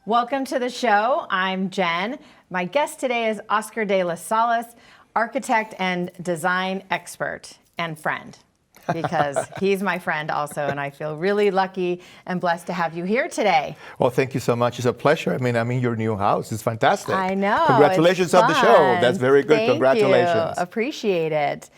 Welcome to the show. I'm Jen. My guest today is Oscar de las Salas, architect and design expert and friend, because he's my friend also, and I feel really lucky and blessed to have you here today. Well, thank you so much. It's a pleasure. I mean, I'm in your new house. It's fantastic. I know. Congratulations on the show. That's very good. Thank Congratulations. You. Appreciate it.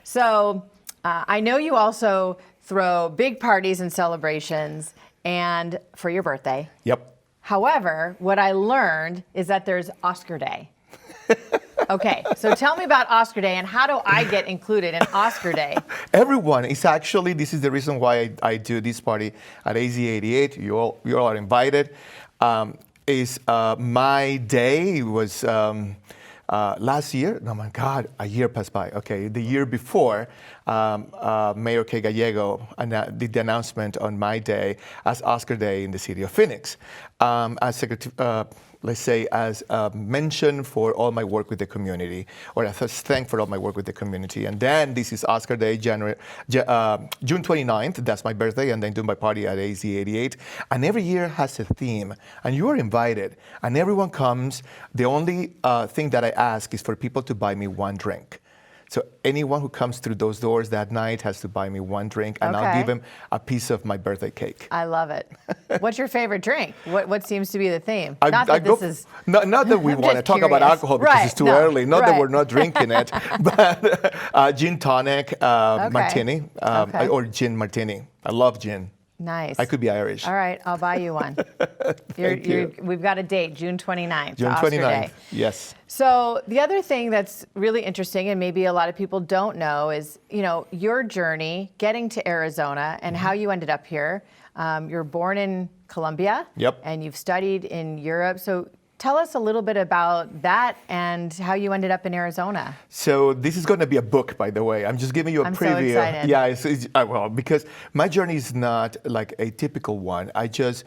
So I know you also throw big parties and celebrations and for your birthday. Yep. However, what I learned is that there's Oscar Day. Okay, so tell me about Oscar Day and how do I get included in Oscar Day? Everyone. It's actually, this is the reason why I do this party at AZ88. You all are invited. My day was last year. Oh my God, a year passed by. Okay, the year before, Mayor K. Gallego did the announcement on my day as Oscar Day in the city of Phoenix. Let's say as a mention for all my work with the community, or as a thank for all my work with the community. And then this is Oscar Day, June 29th, that's my birthday, and then do my party at AZ88. And every year has a theme, and you are invited, and everyone comes. The only thing that I ask is for people to buy me one drink. So anyone who comes through those doors that night has to buy me one drink, and I'll give them a piece of my birthday cake. I love it. What's your favorite drink? What seems to be the theme? Not that we want to talk about alcohol because it's too early. Not that we're not drinking it, but gin tonic, martini, or gin martini. I love gin. Nice. I could be Irish. All right, I'll buy you one. We've got a date, June 29th. June 29th, yes. So the other thing that's really interesting, and maybe a lot of people don't know, is your journey getting to Arizona and how you ended up here. You're born in Colombia. Yep. And you've studied in Europe. So tell us a little bit about that and how you ended up in Arizona. So this is going to be a book, by the way. I'm just giving you a preview. I'm so excited. Yeah, well, because my journey is not like a typical one. I just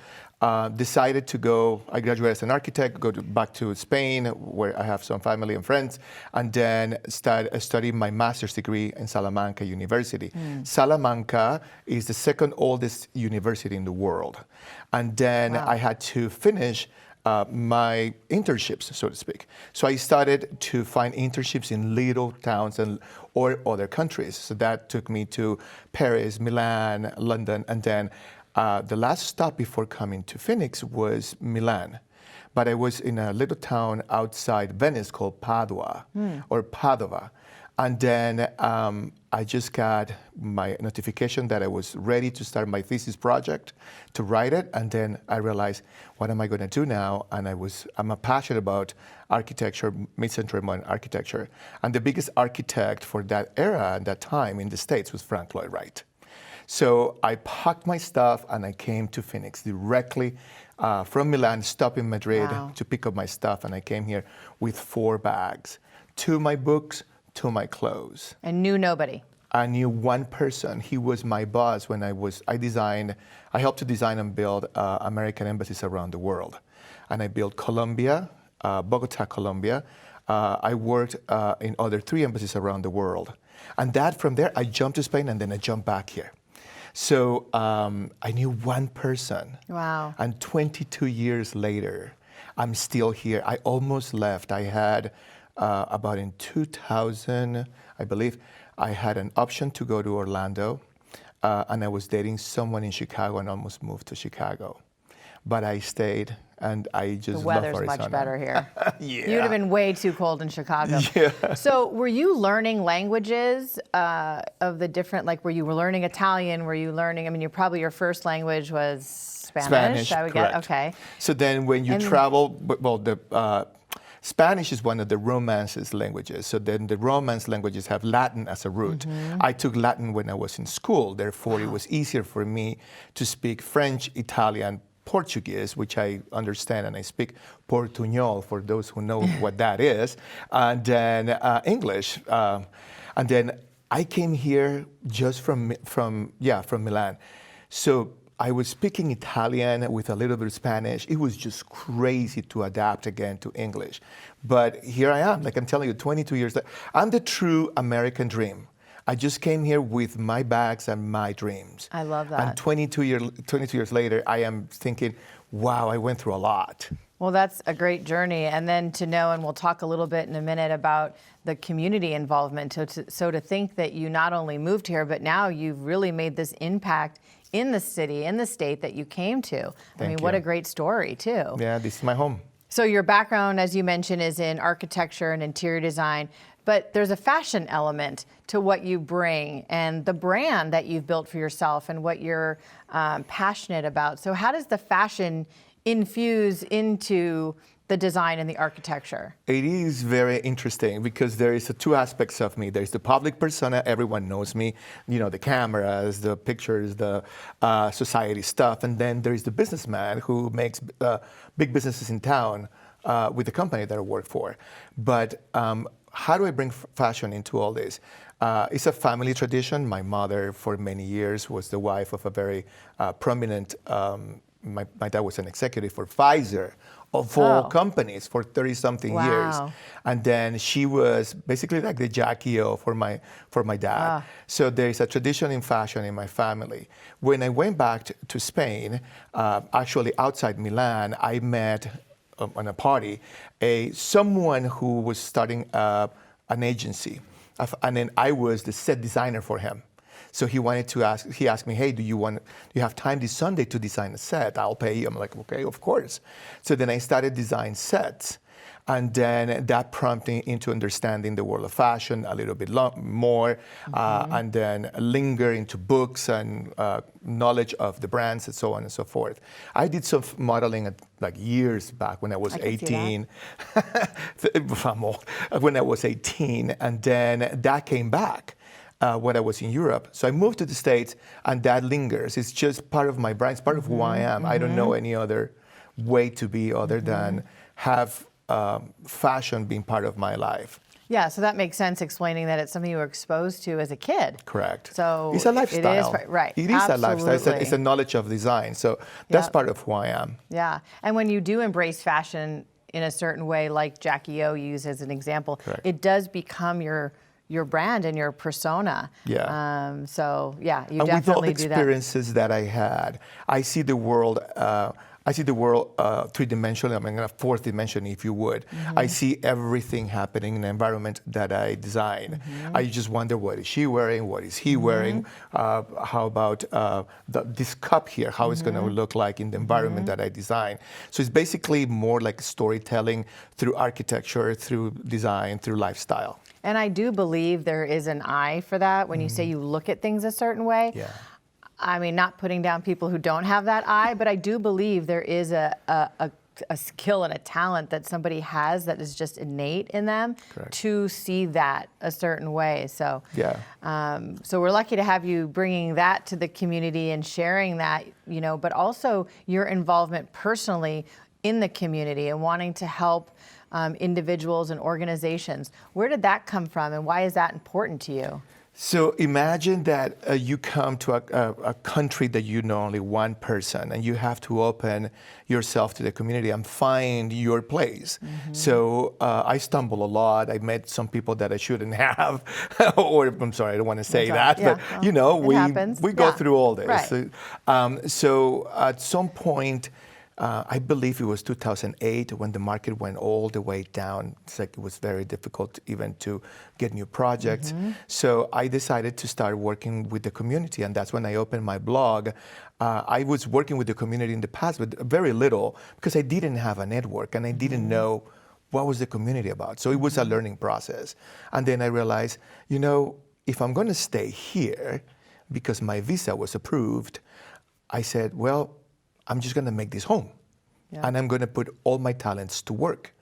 decided to go. I graduated as an architect, back to Spain, where I have some family and friends, and then study my master's degree in Salamanca University. Salamanca is the second oldest university in the world. And then I had to finish my internships, so to speak. So I started to find internships in little towns or other countries. So that took me to Paris, Milan, London, and then the last stop before coming to Phoenix was Milan. But I was in a little town outside Venice called Padua, or Padova. And then I just got my notification that I was ready to start my thesis project, to write it, and then I realized, what am I going to do now? And I'm passionate about architecture, mid-century modern architecture. And the biggest architect for that era and that time in the States was Frank Lloyd Wright. So I packed my stuff and I came to Phoenix directly from Milan, stopped in Madrid to pick up my stuff, and I came here with 4 bags, 2 my books, 2 my clothes. And knew nobody? I knew one person. He was my boss when I helped to design and build American embassies around the world. And I built Colombia, Bogota, Colombia. I worked in other 3 embassies around the world. And from there, I jumped to Spain and then I jumped back here. So I knew one person. Wow. And 22 years later, I'm still here. I almost left. I had about in 2000, I believe, I had an option to go to Orlando, and I was dating someone in Chicago and almost moved to Chicago. But I stayed, and I just love Arizona. The weather's much better here. Yeah. You'd have been way too cold in Chicago. Yeah. So were you learning languages of the different, like were you learning Italian? Were you learning, probably your first language was Spanish I would correct. get, okay. So then when you travel, well, Spanish is one of the Romances languages. So then the Romance languages have Latin as a root. I took Latin when I was in school. Therefore, it was easier for me to speak French, Italian, Portuguese, which I understand, and I speak Portuñol for those who know what that is, and then English. And then I came here just from Milan. So I was speaking Italian with a little bit of Spanish. It was just crazy to adapt again to English. But here I am, like I'm telling you, 22 years later. I'm the true American dream. I just came here with my bags and my dreams. I love that. And 22 years later, I am thinking, Wow. I went through a lot. Well, that's a great journey. And then to know, and we'll talk a little bit in a minute about the community involvement. So to think that you not only moved here, but now you've really made this impact in the city, in the state that you came to. I mean, what a great story, too. Yeah, this is my home. So your background, as you mentioned, is in architecture and interior design, but there's a fashion element to what you bring and the brand that you've built for yourself and what you're passionate about. So how does the fashion infuse into the design and the architecture? It is very interesting because there is two aspects of me. There's the public persona, everyone knows me, the cameras, the pictures, the society stuff. And then there is the businessman who makes big businesses in town with the company that I work for. But how do I bring fashion into all this? It's a family tradition. My mother, for many years, was the wife of a very prominent my dad was an executive for Pfizer, of all companies, for 30-something years. And then she was basically like the Jackie O for my dad. So there's a tradition in fashion in my family. When I went back to Spain, actually outside Milan, I met on a party someone who was starting an agency. And then I was the set designer for him. So he asked me, hey, do you have time this Sunday to design a set? I'll pay you. I'm like, okay, of course. So then I started design sets. And then that prompted me into understanding the world of fashion a little bit more, and then linger into books and knowledge of the brands and so on and so forth. I did some modeling like years back when I was 18. I'm old. When I was 18, and then that came back. When I was in Europe. So I moved to the States, and that lingers. It's just part of my brand. It's part of who I am. I don't know any other way to be other than have fashion being part of my life. Yeah, so that makes sense, explaining that it's something you were exposed to as a kid. Correct. So it's a lifestyle. It is, right. It is a lifestyle. It's a knowledge of design. So that's part of who I am. Yeah, and when you do embrace fashion in a certain way, like Jackie O used as an example, it does become your brand and your persona. Yeah. So yeah, you and definitely with all the do that. experiences that I had, I see the world. Three-dimensionally. I mean, a fourth dimension, if you would. I see everything happening in the environment that I design. I just wonder, what is she wearing? What is he wearing? How about this cup here? How it's going to look like in the environment that I design? So it's basically more like storytelling through architecture, through design, through lifestyle. And I do believe there is an eye for that when you say you look at things a certain way. Yeah. I mean, not putting down people who don't have that eye, but I do believe there is a skill and a talent that somebody has that is just innate in them to see that a certain way. So, so we're lucky to have you bringing that to the community and sharing that, but also your involvement personally in the community and wanting to help individuals and organizations. Where did that come from, and why is that important to you? So imagine that you come to a country that you know only one person, and you have to open yourself to the community and find your place. So I stumble a lot. I met some people that I shouldn't have, or I'm sorry, I don't want to say that, but we go through all this. Right. So at some point, I believe it was 2008 when the market went all the way down. It's like it was very difficult even to get new projects. So I decided to start working with the community, and that's when I opened my blog. I was working with the community in the past, but very little, because I didn't have a network and I didn't know what was the community about. So it was a learning process. And then I realized, if I'm going to stay here, because my visa was approved, I said, well, I'm just going to make this home, and I'm going to put all my talents to work.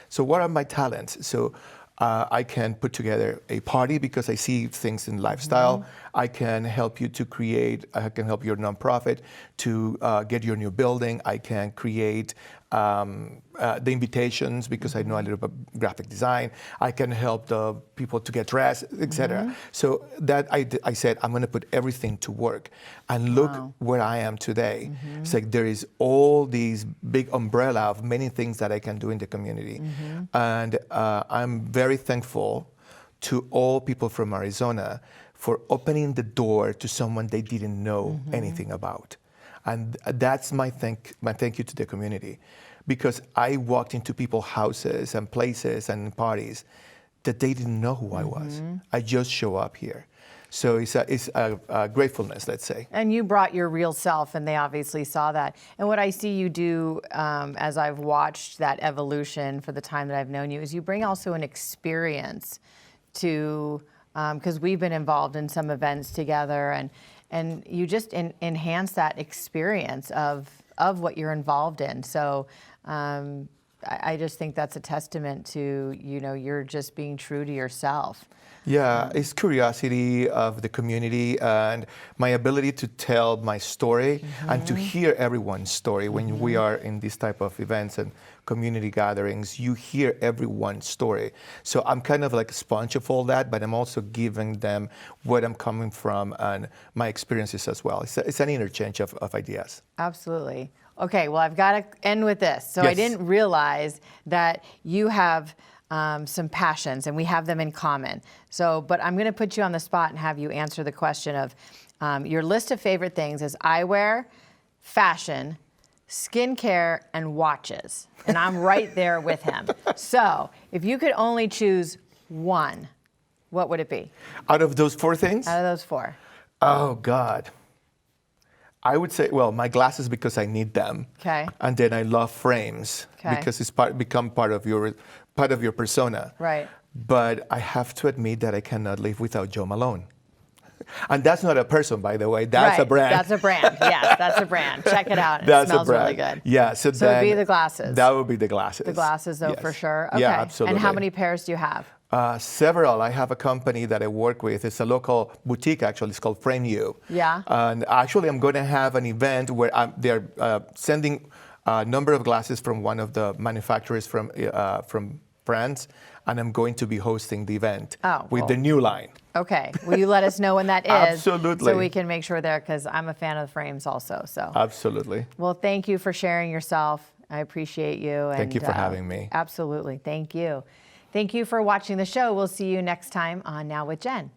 So what are my talents? So I can put together a party because I see things in lifestyle. I can help you to create, I can help your nonprofit to get your new building. I can create the invitations because I know a little bit graphic design. I can help the people to get dressed, etc. So that I said, I'm going to put everything to work, and look where I am today. It's like there is all these big umbrella of many things that I can do in the community. And I'm very thankful to all people from Arizona for opening the door to someone they didn't know anything about. And that's my thank you to the community, because I walked into people's houses and places and parties that they didn't know who I was. I just show up here. So it's a gratefulness, let's say. And you brought your real self, and they obviously saw that. And what I see you do as I've watched that evolution for the time that I've known you is you bring also an experience to, because we've been involved in some events together, and you just enhance that experience of what you're involved in. So I just think that's a testament to, you're just being true to yourself. Yeah, it's curiosity of the community and my ability to tell my story and to hear everyone's story. When we are in these type of events and community gatherings, you hear everyone's story. So I'm kind of like a sponge of all that, but I'm also giving them where I'm coming from and my experiences as well. It's an interchange of ideas. Absolutely. Okay, well, I've got to end with this. So I didn't realize that you have some passions, and we have them in common. So, but I'm going to put you on the spot and have you answer the question of your list of favorite things is eyewear, fashion, skincare, and watches. And I'm right there with him. So, if you could only choose one, what would it be? Out of those 4 things? Out of those 4. Oh, God. I would say, well, my glasses because I need them. Okay. And then I love frames because it's become part of your persona. Right. But I have to admit that I cannot live without Joe Malone. And that's not a person, by the way. That's a brand. That's a brand. Yes, that's a brand. Check it out. That's it smells a brand. really good. Yeah. So it would be the glasses. That would be the glasses. The glasses, though, for sure. Okay. Yeah, absolutely. And how many pairs do you have? Several. I have a company that I work with. It's a local boutique, actually. It's called Frame You. Yeah. And actually, I'm going to have an event where they're sending a number of glasses from one of the manufacturers from France, and I'm going to be hosting the event with the new line. Okay. Will you let us know when that is? Absolutely. So we can make sure there, because I'm a fan of the frames also. So. Absolutely. Well, thank you for sharing yourself. I appreciate you. Thank you for having me. Absolutely. Thank you. Thank you for watching the show. We'll see you next time on Now with Jen.